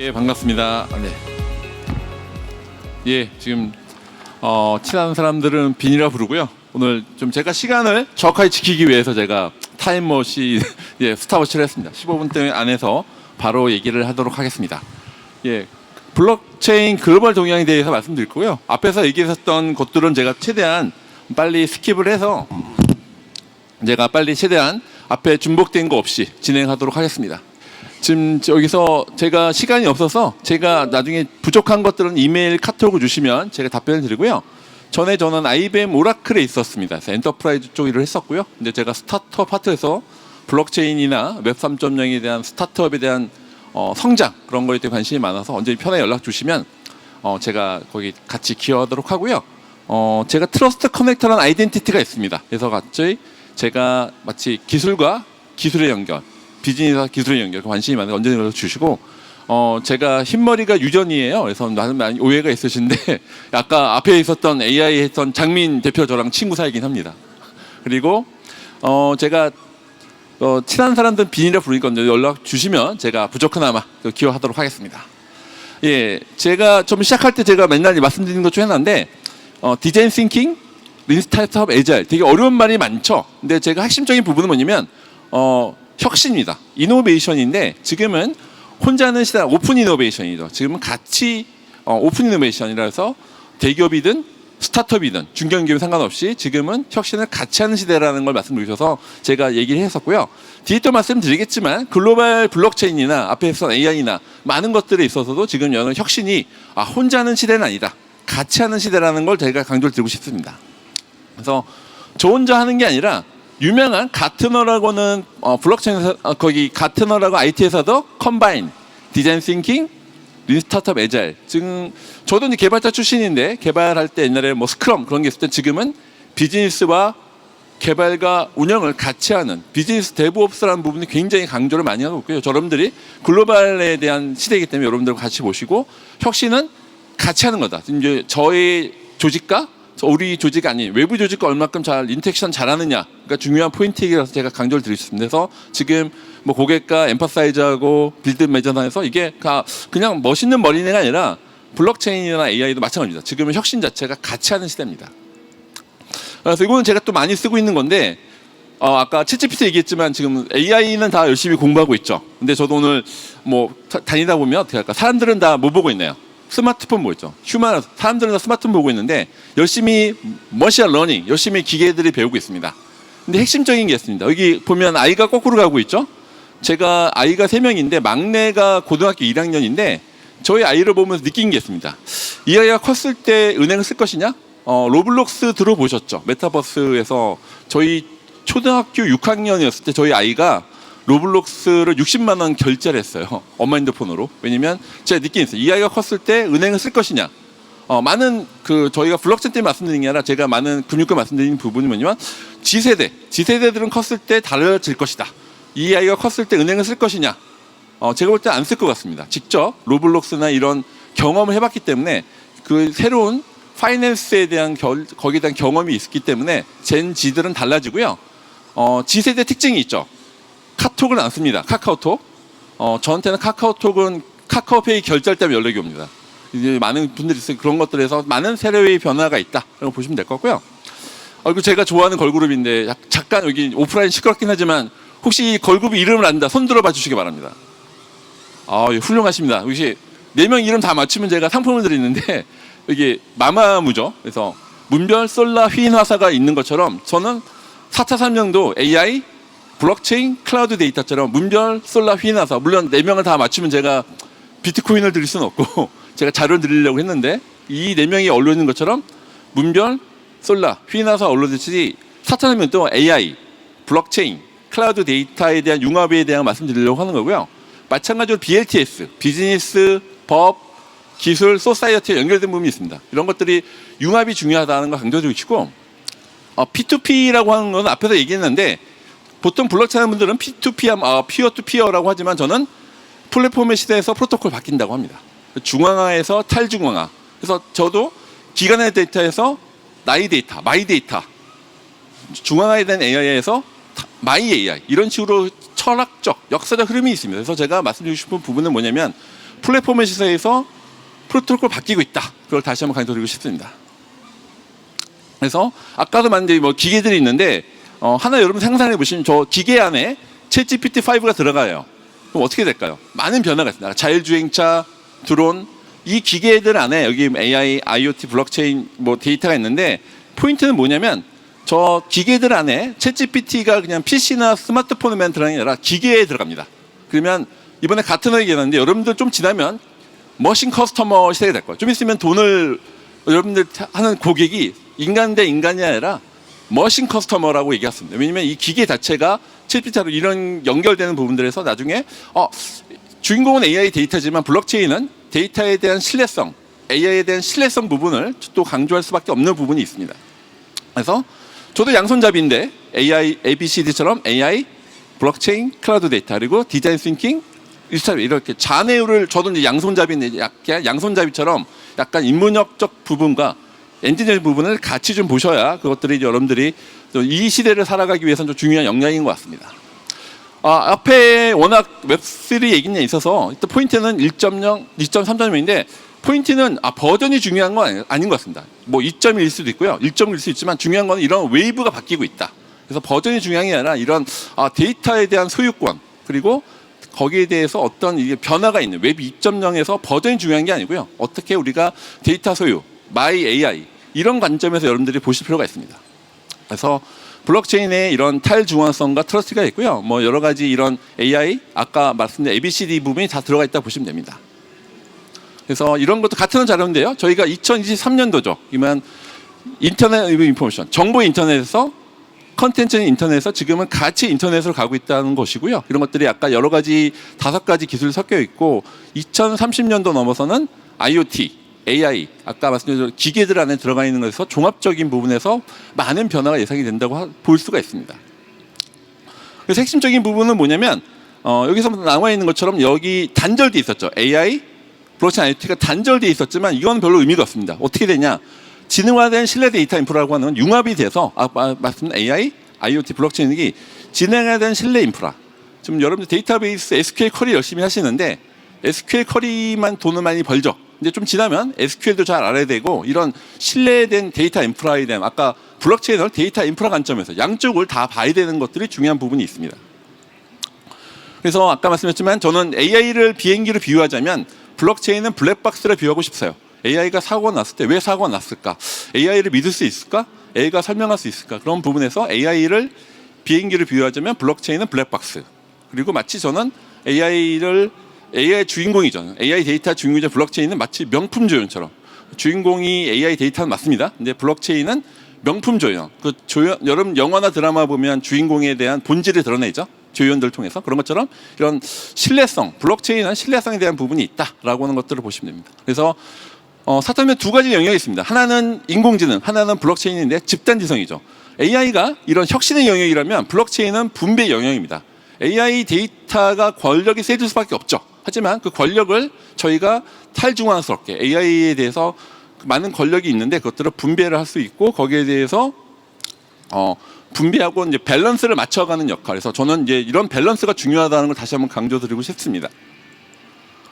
예, 반갑습니다. 네. 예, 지금 친한 사람들은 빈이라 부르고요. 오늘 좀 제가 시간을 정확하게 지키기 위해서 제가 타임머신 예, 스탑워치를 했습니다. 15분 안에서 바로 얘기를 하도록 하겠습니다. 예, 블록체인 글로벌 동향에 대해서 말씀드릴 거고요. 앞에서 얘기했었던 것들은 제가 최대한 빨리 스킵을 해서 제가 빨리 최대한 앞에 중복된 거 없이 진행하도록 하겠습니다. 지금 여기서 제가 시간이 없어서 제가 나중에 부족한 것들은 이메일, 카톡을 주시면 제가 답변을 드리고요. 전에 저는 IBM 오라클에 있었습니다. 그래서 엔터프라이즈 쪽 일을 했었고요. 근데 제가 스타트업 파트에서 블록체인이나 웹 3.0에 대한 스타트업에 대한 성장 그런 거에 대해 관심이 많아서 언제 편하게 연락 주시면 제가 거기 같이 기여하도록 하고요. 제가 트러스트 커넥터라는 아이덴티티가 있습니다. 그래서 같이 제가 마치 기술과 기술의 연결, 비즈니스와 기술의 연결 관심이 많은 언제든 연락 주시고 제가 흰머리가 유전이에요. 그래서 나는 많이 오해가 있으신데 아까 앞에 있었던 AI 했던 장민 대표 저랑 친구 사이긴 합니다. 그리고 제가 친한 사람들은 빈이라 부르니까 연락 주시면 제가 부족하나마 기여하도록 하겠습니다. 예, 제가 좀 시작할 때 제가 맨날 말씀드리는 것 중에 하나인데 디자인 싱킹, 린 스타트업, 애자일 되게 어려운 말이 많죠. 근데 제가 핵심적인 부분은 뭐냐면 혁신입니다. 이노베이션인데 지금은 혼자 하는 시대 오픈 이노베이션이죠. 지금은 같이 오픈 이노베이션이라서 대기업이든 스타트업이든 중견기업이 상관없이 지금은 혁신을 같이 하는 시대라는 걸 말씀드리셔서 제가 얘기를 했었고요. 뒤에 또 말씀드리겠지만 글로벌 블록체인이나 앞에 했던 AI나 많은 것들에 있어서도 지금 여는 혁신이 혼자 하는 시대는 아니다. 같이 하는 시대라는 걸 제가 강조를 드리고 싶습니다. 그래서 저 혼자 하는 게 아니라 유명한 가트너라고는 블록체인에서 거기 가트너라고 IT에서도 컴바인, 디자인 싱킹, 린 스타트업, 애자일. 지금 저도 이제 개발자 출신인데 개발할 때 옛날에 뭐 스크럼 그런 게 있을 때 지금은 비즈니스와 개발과 운영을 같이 하는 비즈니스 데브옵스라는 부분이 굉장히 강조를 많이 하고 있고요. 여러분들이 글로벌에 대한 시대이기 때문에 여러분들과 같이 보시고 혁신은 같이 하는 거다. 이제 저의 조직과 우리 조직이 아닌 외부 조직과 얼마큼 잘 인터랙션 잘하느냐, 그러니까 중요한 포인트이라서 제가 강조를 드리겠습니다. 그래서 지금 뭐 고객과 엠파사이즈하고 빌드 매저단에서 이게 그냥 멋있는 머리가 아니라 블록체인이나 AI도 마찬가지입니다. 지금은 혁신 자체가 같이 하는 시대입니다. 그래서 이거는 제가 또 많이 쓰고 있는 건데 아까 챗GPT 얘기했지만 지금 AI는 다 열심히 공부하고 있죠. 근데 저도 오늘 뭐 다니다 보면 어떻게 할까? 사람들은 다 뭐 보고 있나요? 스마트폰 보고 있죠. 사람들은 다 스마트폰 보고 있는데 열심히 머신 러닝, 열심히 기계들이 배우고 있습니다. 근데 핵심적인 게 있습니다. 여기 보면 아이가 거꾸로 가고 있죠. 제가 아이가 3명인데 막내가 고등학교 1학년인데 저희 아이를 보면서 느낀 게 있습니다. 이 아이가 컸을 때 은행을 쓸 것이냐? 로블록스 들어보셨죠? 메타버스에서 저희 초등학교 6학년이었을 때 저희 아이가 로블록스를 60만 원 결제를 했어요. 엄마 핸드폰으로. 왜냐면 제가 느낀 게 있어요. 이 아이가 컸을 때 은행을 쓸 것이냐. 많은 저희가 블록체인 때문에 말씀드리는 게 아니라 제가 많은 근육과 말씀드리는 부분이 뭐냐면 G세대들은 컸을 때 달라질 것이다. 이 아이가 컸을 때 은행을 쓸 것이냐. 제가 볼 때 안 쓸 것 같습니다. 직접 로블록스나 이런 경험을 해봤기 때문에 그 새로운 파이낸스에 대한 거기에 대한 경험이 있기 때문에 젠 G들은 달라지고요. G세대 특징이 있죠. 카톡을 안 씁니다. 카카오톡. 저한테는 카카오톡은 카카오페이 결제할 때면 연락이 옵니다. 이제 많은 분들이 있어요. 그런 것들에서 많은 세대의 변화가 있다. 라고 보시면 될 것 같고요. 그리고 제가 좋아하는 걸그룹인데 잠깐 여기 오프라인 시끄럽긴 하지만 혹시 이 걸그룹 이름을 안다. 손 들어봐 주시기 바랍니다. 훌륭하십니다. 혹시 4명 이름 다 맞추면 제가 상품을 드리는데 여기 마마무죠. 그래서 문별, 솔라, 휘인, 화사가 있는 것처럼 저는 4차 산명도 AI, 블록체인, 클라우드 데이터처럼 문별, 솔라, 휘인, 화사 물론 4명을 다 맞추면 제가 비트코인을 드릴 수는 없고 제가 자료를 드리려고 했는데 이 4명이 어울리는 것처럼 문별, 솔라, 휘인, 화사 어울리듯이 4차 산명도 AI, 블록체인, 클라우드 데이터에 대한 융합에 대한 말씀드리려고 하는 거고요. 마찬가지로 BLTS, 비즈니스, 법, 기술, 소사이어티에 연결된 부분이 있습니다. 이런 것들이 융합이 중요하다는 걸 강조드리고 싶고 P2P라고 하는 건 앞에서 얘기했는데 보통 블록체인 분들은 P2P, 피어 투 피어라고 하지만 저는 플랫폼의 시대에서 프로토콜 바뀐다고 합니다. 중앙화에서 탈중앙화. 그래서 저도 기관의 데이터에서 나이 데이터, 마이 데이터, 중앙화에 대한 AI에서 마이 AI 이런 식으로 철학적, 역사적 흐름이 있습니다. 그래서 제가 말씀드리고 싶은 부분은 뭐냐면 플랫폼의 시세에서 프로토콜 바뀌고 있다. 그걸 다시 한번 강조드리고 싶습니다. 그래서 아까도 만든 뭐 기계들이 있는데 하나 여러분 상상해 보시면 저 기계 안에 챗GPT5가 들어가요. 그럼 어떻게 될까요? 많은 변화가 있습니다. 자율주행차, 드론, 이 기계들 안에 여기 AI, IoT, 블록체인 뭐 데이터가 있는데 포인트는 뭐냐면 저 기계들 안에 챗GPT가 그냥 PC나 스마트폰에만 들어가는 게 아니라 기계에 들어갑니다. 그러면 이번에 가트너 얘기했는데 여러분들 좀 지나면 머신 커스터머 시대가 될 거예요. 좀 있으면 돈을 여러분들 하는 고객이 인간 대 인간이 아니라 머신 커스터머라고 얘기했습니다. 왜냐하면 이 기계 자체가 챗GPT로 이런 연결되는 부분들에서 나중에 주인공은 AI 데이터지만 블록체인은 데이터에 대한 신뢰성, AI에 대한 신뢰성 부분을 또 강조할 수밖에 없는 부분이 있습니다. 그래서 저도 양손잡이인데 AI, ABCD처럼 AI, 블록체인, 클라우드 데이터 그리고 디자인 싱킹, 이렇게 잔해율을 저도 이제 양손잡이인데 약간 양손잡이처럼 약간 인문학적 부분과 엔지니어링 부분을 같이 좀 보셔야 그것들이 여러분들이 이 시대를 살아가기 위해서는 좀 중요한 역량인 것 같습니다. 앞에 워낙 웹3 얘기는 있어서 일단 포인트는 1.0, 2.3.0인데 포인트는 버전이 중요한 건 아닌 것 같습니다. 뭐 2.1일 수도 있고요. 1.1일 수 있지만 중요한 건 이런 웨이브가 바뀌고 있다. 그래서 버전이 중요한 게 아니라 이런 데이터에 대한 소유권 그리고 거기에 대해서 어떤 이게 변화가 있는 웹 2.0에서 버전이 중요한 게 아니고요. 어떻게 우리가 데이터 소유, 마이 AI 이런 관점에서 여러분들이 보실 필요가 있습니다. 그래서 블록체인의 이런 탈중앙성과 트러스트가 있고요. 뭐 여러 가지 이런 AI 아까 말씀드린 ABCD 부분이 다 들어가 있다고 보시면 됩니다. 그래서 이런 것도 같은 자료인데요. 저희가 2023년도죠. 이면 인터넷 인포메이션, 정보 인터넷에서 컨텐츠는 인터넷에서 지금은 같이 인터넷으로 가고 있다는 것이고요. 이런 것들이 아까 여러 가지 5가지 기술이 섞여 있고 2030년도 넘어서는 IoT, AI, 아까 말씀드린 기계들 안에 들어가 있는 것에서 종합적인 부분에서 많은 변화가 예상이 된다고 볼 수가 있습니다. 그래서 핵심적인 부분은 뭐냐면 여기서 나와 있는 것처럼 여기 단절돼 있었죠. AI, 블록체인 IoT가 단절돼 있었지만 이건 별로 의미가 없습니다. 어떻게 되냐? 지능화된 신뢰 데이터 인프라라고 하는 건 융합이 돼서 말씀드린 AI, IoT, 블록체인이 진행화된 신뢰 인프라. 지금 여러분들 데이터베이스 SQL 쿼리 열심히 하시는데 SQL 쿼리만 돈을 많이 벌죠. 이제 좀 지나면 SQL도 잘 알아야 되고 이런 신뢰된 데이터 인프라에 대한 아까 블록체인을 데이터 인프라 관점에서 양쪽을 다 봐야 되는 것들이 중요한 부분이 있습니다. 그래서 아까 말씀했지만 저는 AI를 비행기로 비유하자면 블록체인은 블랙박스를 비유하고 싶어요. AI가 사고가 났을 때 왜 사고가 났을까? AI를 믿을 수 있을까? AI가 설명할 수 있을까? 그런 부분에서 AI를 비행기로 비유하자면 블록체인은 블랙박스. 그리고 마치 저는 AI 주인공이죠. AI 데이터 주인공이죠. 블록체인은 마치 명품 조연처럼 주인공이 AI 데이터는 맞습니다. 근데 블록체인은 명품 조연. 여러분 영화나 드라마 보면 주인공에 대한 본질을 드러내죠. 조연들을 통해서 그런 것처럼 이런 신뢰성, 블록체인은 신뢰성에 대한 부분이 있다라고 하는 것들을 보시면 됩니다. 그래서 사탐에 2가지 영역이 있습니다. 하나는 인공지능, 하나는 블록체인인데 집단지성이죠. AI가 이런 혁신의 영역이라면 블록체인은 분배 영역입니다. AI 데이터가 권력이 세질 수밖에 없죠. 하지만 그 권력을 저희가 탈중앙스럽게 AI에 대해서 많은 권력이 있는데 그것들을 분배를 할 수 있고 거기에 대해서 분배하고 이제 밸런스를 맞춰가는 역할. 그래서 저는 이제 이런 밸런스가 중요하다는 걸 다시 한번 강조드리고 싶습니다.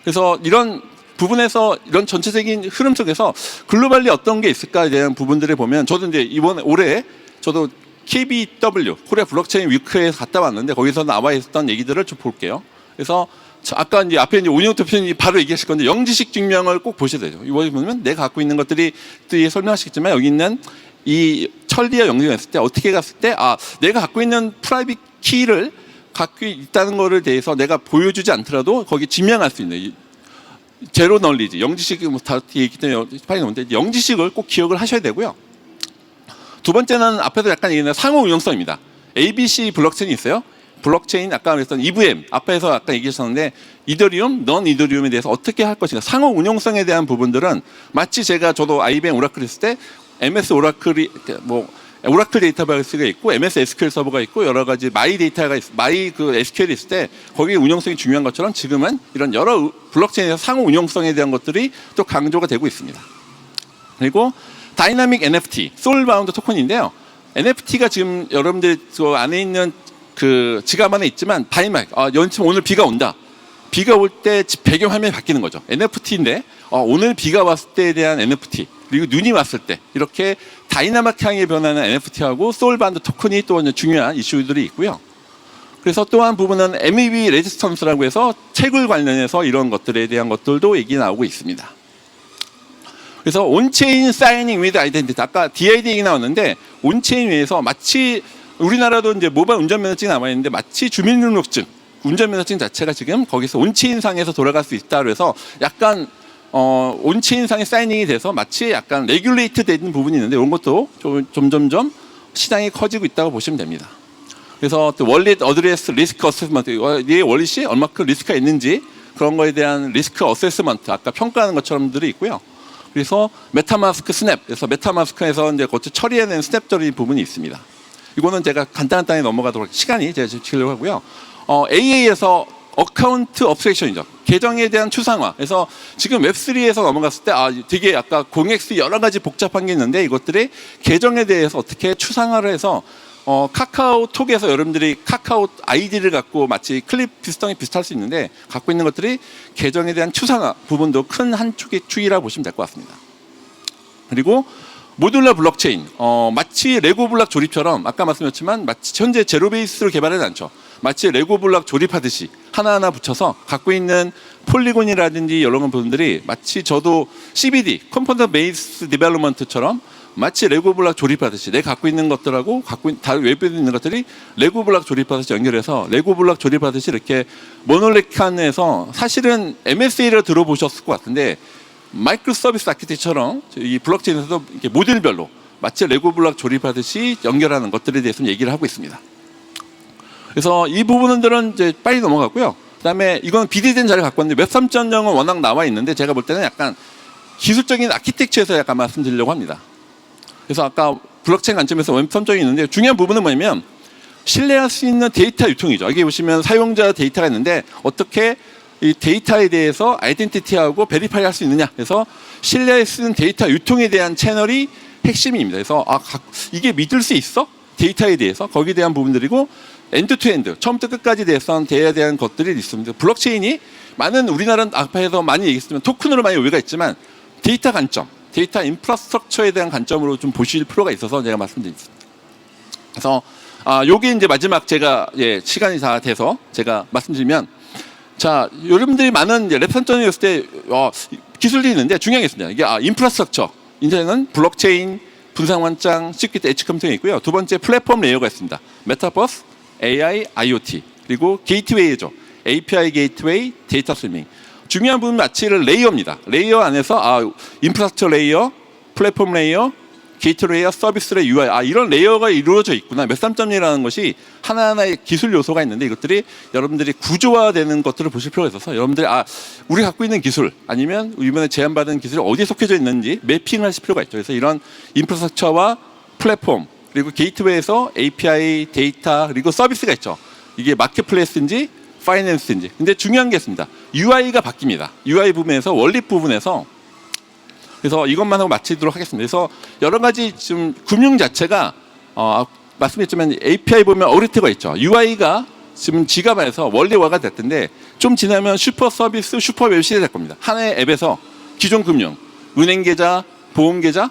그래서 이런 부분에서 이런 전체적인 흐름 속에서 글로벌리 어떤 게 있을까에 대한 부분들을 보면 저도 이제 올해 저도 KBW 코리아 블록체인 위크에 갔다 왔는데 거기서 나와 있었던 얘기들을 좀 볼게요. 그래서 아까 이제 앞에 이제 오인영 대표님이 바로 얘기하실 건데 영지식 증명을 꼭 보셔야 되죠. 이거 보면 내가 갖고 있는 것들이 뒤에 설명하시겠지만 여기 있는 이 천리와 영지가 있을 때 어떻게 갔을 때 내가 갖고 있는 프라이빗 키를 갖고 있다는 거를 대해서 내가 보여주지 않더라도 거기 증명할 수 있는 제로 널리지 영지식이 다 뒤에 있기 때문에 파일이 나오는데 영지식을 꼭 기억을 하셔야 되고요. 두 번째는 앞에서 약간 얘기했는데 상호 운용성입니다. ABC 블록체인이 있어요. 블록체인 아까 말했던 EVM 앞에서 아까 얘기하셨는데 이더리움, 넌 이더리움에 대해서 어떻게 할 것인가 상호 운용성에 대한 부분들은 마치 저도 IBM 오라클 했을 때 MS 오라클이 오라클 데이터베이스가 있고 MS SQL 서버가 있고 여러 가지 마이 데이터가 마이 SQL이 있을 때 거기 운용성이 중요한 것처럼 지금은 이런 여러 블록체인에서 상호 운용성에 대한 것들이 또 강조가 되고 있습니다. 그리고 다이나믹 NFT, 소울바운드 토큰인데요. NFT가 지금 여러분들 그 안에 있는 그 지갑 안에 있지만 다이나믹, 연침 오늘 비가 온다. 비가 올 때 배경 화면이 바뀌는 거죠. NFT인데 오늘 비가 왔을 때에 대한 NFT, 그리고 눈이 왔을 때 이렇게 다이나믹하게 변하는 NFT하고 소울반드 토큰이 또 중요한 이슈들이 있고요. 그래서 또 한 부분은 MEV 레지스턴스라고 해서 채굴 관련해서 이런 것들에 대한 것들도 얘기 나오고 있습니다. 그래서 온체인 사이닝 위드 아이덴티티, 아까 DID 얘기 나왔는데 온체인 외에서 마치 우리나라도 이제 모바일 운전면허증이 남아 있는데 마치 주민등록증, 운전면허증 자체가 지금 거기서 온체인 상에서 돌아갈 수 있다 그래서 약간 온체인 상에 사이닝이 돼서 마치 약간 레귤레이트 되는 부분이 있는데 이런 것도 점점점 시장이 커지고 있다고 보시면 됩니다. 그래서 또 월릿 어드레스 리스크 어세스먼트, 이 월릿이 얼마큼 리스크가 있는지 그런 거에 대한 리스크 어세스먼트, 아까 평가하는 것처럼들이 있고요. 그래서 메타마스크 스냅, 그래서 메타마스크에서 이제 그것을 처리해낸 스냅적인 부분이 있습니다. 이거는 제가 간단하게 넘어가도록 시간이 제가 지키려고 하고요. AA에서 어카운트 업스트랙션이죠. 계정에 대한 추상화. 그래서 지금 웹3에서 넘어갔을 때 되게 아까 공엑스 여러 가지 복잡한 게 있는데 이것들이 계정에 대해서 어떻게 추상화를 해서 카카오톡에서 여러분들이 카카오 아이디를 갖고 마치 클립 비슷할 수 있는데 갖고 있는 것들이 계정에 대한 추상화 부분도 큰 한 축이라고 보시면 될 것 같습니다. 그리고 모듈러 블록체인, 마치 레고 블록 조립처럼 아까 말씀드렸지만 마치 현재 제로 베이스로 개발하지 않죠. 마치 레고 블록 조립하듯이 하나하나 붙여서 갖고 있는 폴리곤이라든지 이런 부분들이 마치 저도 CBD, 컴포넌트 베이스 디벨롭먼트처럼 마치 레고 블록 조립하듯이 내가 갖고 있는 것들하고 다른 외부에 있는 것들이 레고 블록 조립하듯이 연결해서 레고 블록 조립하듯이 이렇게 모놀리칸에서 사실은 MSA를 들어보셨을 것 같은데 마이크로 서비스 아키텍처럼 이 블록체인에서도 이렇게 모듈별로 마치 레고 블록 조립하듯이 연결하는 것들에 대해서는 얘기를 하고 있습니다. 그래서 이 부분들은 이제 빨리 넘어가고요. 그다음에 이건 비대된 자료를 갖고 왔는데 웹 3.0은 워낙 나와 있는데 제가 볼 때는 약간 기술적인 아키텍처에서 약간 말씀드리려고 합니다. 그래서 아까 블록체인 관점에서 웹 3.0이 있는데 중요한 부분은 뭐냐면 신뢰할 수 있는 데이터 유통이죠. 여기 보시면 사용자 데이터가 있는데 어떻게 이 데이터에 대해서 아이덴티티하고 베리파이 할 수 있느냐. 그래서 신뢰할 수 있는 데이터 유통에 대한 채널이 핵심입니다. 그래서 이게 믿을 수 있어? 데이터에 대해서 거기에 대한 부분들이고 엔드 투 엔드 처음부터 끝까지 돼야 대한 것들이 있습니다. 블록체인이 많은 우리나라 앞에서 많이 얘기했으면 토큰으로 많이 오해가 있지만 데이터 관점, 데이터 인프라스트럭처에 대한 관점으로 좀 보실 필요가 있어서 제가 말씀드리겠습니다. 그래서 요게 이제 마지막 제가 시간이 다 돼서 제가 말씀드리면 자, 여러분들이 많은 랩 선전이었을 때 기술들이 있는데 중요한 게 있습니다. 이게 인프라스트럭처, 이제는 블록체인, 분산원장, 시큐리티 엣지 컴퓨팅이 있고요. 두 번째 플랫폼 레이어가 있습니다. 메타버스, AI, IoT, 그리고 게이트웨이죠. API 게이트웨이, 데이터 스트리밍. 중요한 부분 마치를 레이어입니다. 레이어 안에서 인프라스트럭처 레이어, 플랫폼 레이어, 게이트 레이어, 서비스 레이어, UI 이런 레이어가 이루어져 있구나. 웹 3.0이라는 것이 하나하나의 기술 요소가 있는데 이것들이 여러분들이 구조화되는 것들을 보실 필요가 있어서 여러분들이 우리 갖고 있는 기술 아니면 이번에 제안받은 기술이 어디에 속해져 있는지 매핑을 하실 필요가 있죠. 그래서 이런 인프라스트럭처와 플랫폼 그리고 게이트웨이에서 API, 데이터 그리고 서비스가 있죠. 이게 마켓플레이스인지 파이낸스인지. 근데 중요한 게 있습니다. UI가 바뀝니다. UI 부분에서 원립 부분에서 그래서 이것만 하고 마치도록 하겠습니다. 그래서 여러 가지 지금 금융 자체가 말씀드렸지만 API 보면 어리트가 있죠. UI가 지금 지갑에서 원리화가 됐던데 좀 지나면 슈퍼 서비스, 슈퍼 웹 시대 될 겁니다. 하나의 앱에서 기존 금융, 은행 계좌, 보험 계좌,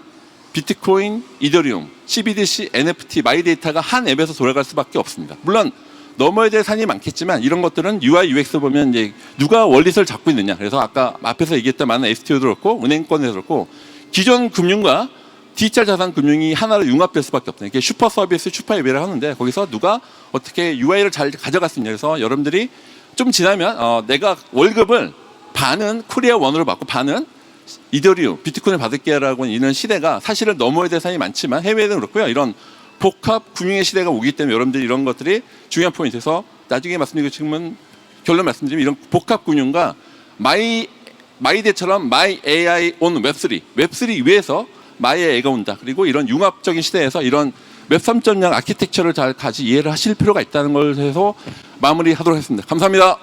비트코인, 이더리움, CBDC, NFT, 마이데이터가 한 앱에서 돌아갈 수밖에 없습니다. 물론 넘어야 될 산이 많겠지만 이런 것들은 UI, UX 보면 이제 누가 원리를 잡고 있느냐. 그래서 아까 앞에서 얘기했던 많은 STO도 그렇고 은행권에서 그렇고 기존 금융과 디지털 자산 금융이 하나로 융합될 수밖에 없다. 이게 슈퍼 서비스, 슈퍼 앱이라 하는데 거기서 누가 어떻게 UI를 잘 가져갈 수 있냐. 그래서 여러분들이 좀 지나면 내가 월급을 반은 코리아 원으로 받고 반은 이더리움, 비트코인을 받을게라고 이런 시대가 사실은 넘어야 될 산이 많지만 해외에는 그렇고요. 이런 복합 금융의 시대가 오기 때문에 여러분들이 이런 것들이 중요한 포인트에서 나중에 말씀드리고 지금은 결론 말씀드리면 이런 복합 금융과 마이데처럼 마이 AI 온 웹3 위에서 마이 AI가 온다. 그리고 이런 융합적인 시대에서 이런 웹 3.0 아키텍처를 잘 이해를 하실 필요가 있다는 걸 해서 마무리하도록 하겠습니다. 감사합니다.